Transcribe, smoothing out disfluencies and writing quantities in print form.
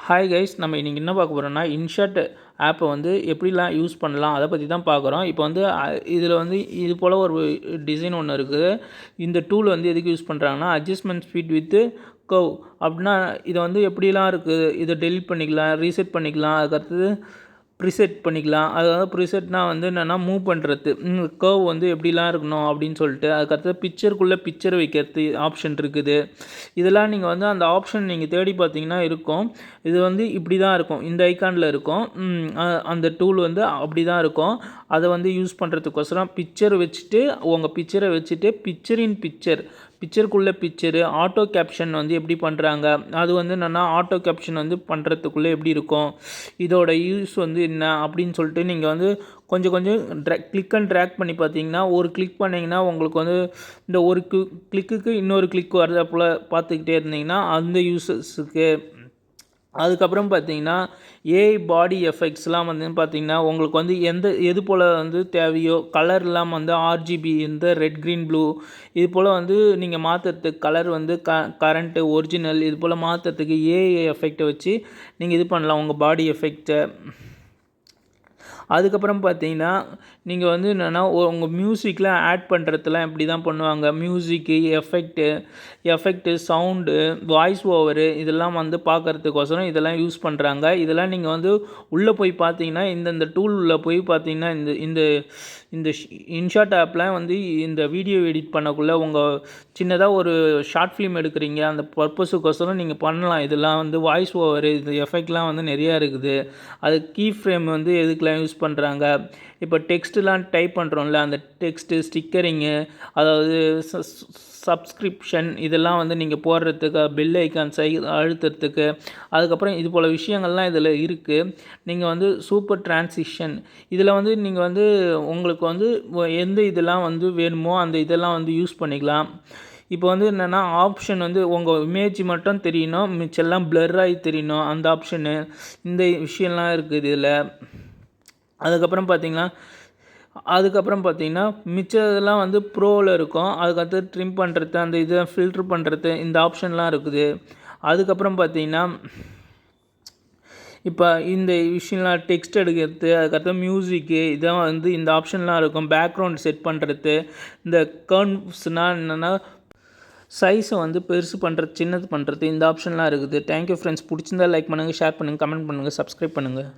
Hi guys, நம்ம இன்றைக்கி என்ன பார்க்க போகிறோம்னா இன்ஷாட் ஆப்பை வந்து எப்படிலாம் யூஸ் பண்ணலாம் அதை பற்றி தான் பார்க்குறோம். இப்போ வந்து இதில் வந்து இது போல் ஒரு டிசைன் ஒன்று இருக்குது. இந்த டூல் வந்து எதுக்கு யூஸ் பண்ணுறாங்கன்னா அட்ஜஸ்ட்மெண்ட் ஸ்பீட் வித்து கர்வ் அப்படின்னா இதை வந்து எப்படிலாம் இருக்குது, இதை டெலிட் பண்ணிக்கலாம், ரீசெட் பண்ணிக்கலாம், அதுக்கடுத்தது ப்ரிசெட் பண்ணிக்கலாம். அதாவது ப்ரிசெட்னால் வந்து என்னென்னா மூவ் பண்ணுறது, கர்வ் வந்து எப்படிலாம் இருக்கணும் அப்படின்னு சொல்லிட்டு, அதுக்கடுத்து பிக்சருக்குள்ளே பிக்சர் வைக்கிறது ஆப்ஷன் இருக்குது. இதெல்லாம் நீங்கள் வந்து அந்த ஆப்ஷன் நீங்கள் தேடி பார்த்தீங்கன்னா இருக்கும். இது வந்து இப்படி தான் இருக்கும், இந்த ஐக்கானில் இருக்கும். அந்த டூல் வந்து அப்படி தான் இருக்கும். அதை வந்து யூஸ் பண்ணுறதுக்கோசரம் பிக்சர் வச்சுட்டு உங்கள் பிக்சரை வச்சுட்டு பிக்சருக்குள்ளே பிக்சரு ஆட்டோ கேப்ஷன் வந்து எப்படி பண்ணுறாங்க, அது வந்து என்னென்னா ஆட்டோ கேப்ஷன் வந்து பண்ணுறதுக்குள்ளே எப்படி இருக்கும், இதோட யூஸ் வந்து என்ன அப்படின்னு சொல்லிட்டு நீங்கள் வந்து கொஞ்சம் கொஞ்சம் கிளிக் அண்ட் ட்ராக் பண்ணி பார்த்தீங்கன்னா, ஒரு கிளிக் பண்ணிங்கன்னா உங்களுக்கு வந்து இந்த ஒரு கிளிக்குக்கு இன்னொரு கிளிக் வரதை போல் பார்த்துக்கிட்டே இருந்தீங்கன்னா அந்த யூசஸுக்கு. அதுக்கப்புறம் பார்த்தீங்கன்னா ஏஐ பாடி எஃபெக்ட்ஸ்லாம் வந்து பார்த்திங்கன்னா உங்களுக்கு வந்து எது போல் வந்து தேவையோ கலர்லாம் வந்து ஆர்ஜிபி இந்த ரெட் க்ரீன் ப்ளூ இது போல் வந்து நீங்கள் மாற்றுறதுக்கு கலர் வந்து கரண்ட்டு ஒரிஜினல் இது போல் மாற்றுறதுக்கு ஏஐ எஃபெக்டை வச்சு நீங்கள் இது பண்ணலாம் உங்கள் பாடி எஃபெக்டை. அதுக்கப்புறம் பார்த்தீங்கன்னா நீங்கள் வந்து என்னென்னா உங்கள் மியூசிக்லாம் ஆட் பண்ணுறதுலாம் இப்படி தான் பண்ணுவாங்க. மியூசிக்கு எஃபெக்ட்டு சவுண்டு வாய்ஸ் ஓவரு இதெல்லாம் வந்து பார்க்குறதுக்கோசரம் இதெல்லாம் யூஸ் பண்ணுறாங்க. இதெல்லாம் நீங்கள் வந்து உள்ளே போய் பார்த்தீங்கன்னா இந்த டூல் உள்ளே போய் பார்த்தீங்கன்னா இந்த இந்த இந்த இன்ஷாட் ஆப்லாம் வந்து இந்த வீடியோ எடிட் பண்ணக்குள்ளே உங்கள் சின்னதாக ஒரு ஷார்ட் ஃபிலிம் எடுக்கிறீங்க அந்த பர்பஸுக்கோசரம் நீங்கள் பண்ணலாம். இதெல்லாம் வந்து வாய்ஸ் ஓவரு இது எஃபெக்ட்லாம் வந்து நிறையா இருக்குது. அது கீ ஃப்ரேம் வந்து எதுக்கெலாம் யூஸ் பண்ணுறாங்க, இப்போ டெக்ஸ்ட்டுலாம் டைப் பண்ணுறோம்ல அந்த டெக்ஸ்ட்டு ஸ்டிக்கரிங்கு அதாவது சப்ஸ்கிரிப்ஷன் இதெல்லாம் வந்து நீங்கள் போடுறதுக்கு பெல் ஐக்கான்ஸை அழுத்துறதுக்கு அதுக்கப்புறம் இது போல் விஷயங்கள்லாம் இதில் இருக்குது. நீங்கள் வந்து சூப்பர் டிரான்சிஷன் இதில் வந்து நீங்கள் வந்து உங்களுக்கு வந்து எந்த இதெல்லாம் வந்து வேணுமோ அந்த இதெல்லாம் வந்து யூஸ் பண்ணிக்கலாம். இப்போ வந்து என்னென்னா ஆப்ஷன் வந்து உங்கள் இமேஜ் மட்டும் தெரியணும், மிச்செல்லாம் பிளர் ஆகி தெரியணும் அந்த ஆப்ஷனு இந்த விஷயம்லாம் இருக்குது இதில். அதுக்கப்புறம் பார்த்தீங்கன்னா மிச்சதெல்லாம் வந்து ப்ரோவில் இருக்கும். அதுக்கடுத்து ட்ரிம் பண்ணுறது அந்த இதை ஃபில்ட்ரு பண்ணுறது இந்த ஆப்ஷன்லாம் இருக்குது. அதுக்கப்புறம் பார்த்தீங்கன்னா இப்போ இந்த விஷயம்லாம் டெக்ஸ்ட் எடுக்கிறது அதுக்கடுத்து மியூசிக்கு இதெல்லாம் வந்து இந்த ஆப்ஷன்லாம் இருக்கும். பேக்ரவுண்ட் செட் பண்ணுறது இந்த கர்வ்ஸ்னால் என்னென்னா சைஸை வந்து பெருசு பண்ணுறது சின்னது பண்ணுறது இந்த ஆப்ஷன்லாம் இருக்குது. Thank you friends. பிடிச்சிருந்தா லைக் பண்ணுங்கள், ஷேர் பண்ணுங்கள், கமெண்ட் பண்ணுங்கள், சப்ஸ்கிரைப் பண்ணுங்கள்.